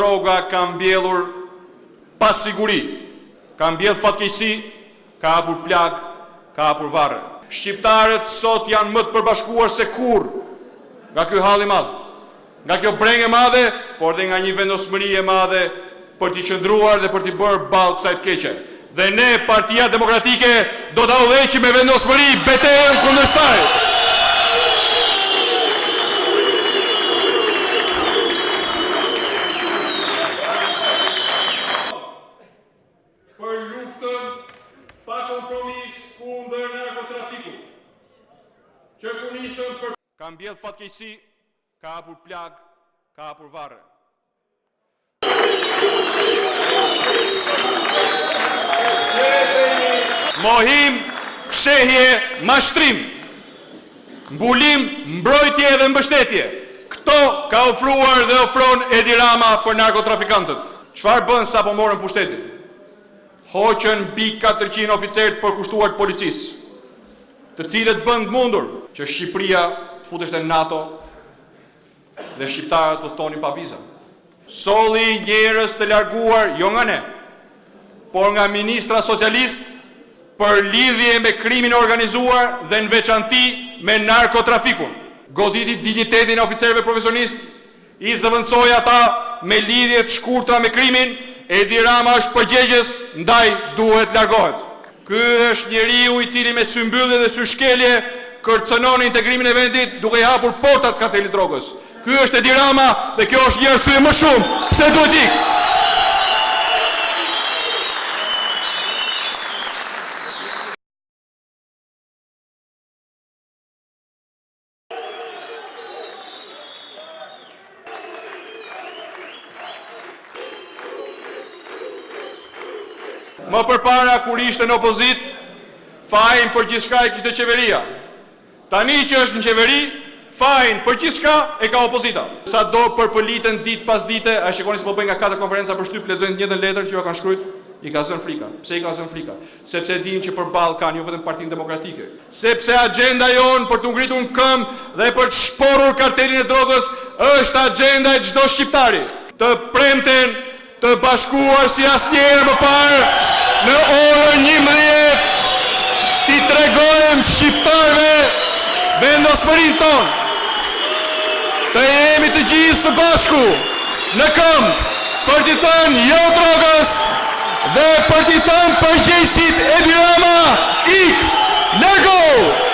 droga ka mbjellur pas siguri, ka mbjell fatkeqësi, ka hapur plag, ka hapur varre. Shqiptarët sot janë më të përbashkuar se kurrë nga ky hall i madh, nga kjo brengë e madhe, por dhe nga një vendosmëri e madhe për t'i qëndruar dhe për t'i bërë ballë kësaj të keqe. Dhe ne, Partia Demokratike, do ta udhëheqim me vendosmëri betejën kundër saj. Për luftën pa kompromis kundër narkotrafikut, që ku nisën për ka mbjell fatkeqësi, ka hapur plag, ka hapur varre. Mohim, fshehje, mashtrim, mbulim, mbrojtje dhe mbështetje. Këto ka ofruar dhe ofron Edi Rama për narkotrafikantët. Çfarë bën sapo morën pushtetin? Hoqën mbi 400 oficerë të përkushtuar të policisë, të cilët bën të mundur që Shqipëria të futeshte në NATO dhe shqiptarët të udhtonin pa viza. Solli njerëz të larguar jo nga ne, por nga ministra socialist për lidhje me krimin e organizuar dhe në veçanti me narkotrafikun. Goditi dignitetin e oficerëve profesionistë, i zëvendësoi ata me lidhje të shkurtra me krimin. Edi Rama është përgjegjës, ndaj duhet largohet. Ky është njeriu i cili me symbyllje dhe syshkelje kërcënon integrimin e vendit duke i hapur portat kartelit drogës. Ky është Edi Rama dhe kjo është një arsye më shumë pse duhet ikë. Më përpara kur ishte në opozit, fajin për gjithçka e kishte qeveria. Tani që është në qeveri, fajin për gjithçka e ka opozita. Sa do përpëliten ditë pas dite, a shikoni se po bëjnë nga 4 konferenca për shtyp, lexojnë të njëjtën letër që ju kanë shkruajtur, i ka zënë frika. Pse i ka zënë frika? Sepse dinë që përballë kanë jo vetëm Partinë Demokratike. Sepse agjenda jon për të ngritur në këmbë dhe për të shporur kartelin e drogës është agjenda e çdo shqiptari. Të premten, të bashkuar si asnjëherë më parë, në orën 11, ti tregojmë shqiptarëve vendosmërinë tonë. Të jemi të gjithë së bashku në këmbë për t'i thënë jo drogës dhe për t'i thënë përgjegjësit Edi Rama, ik, largo!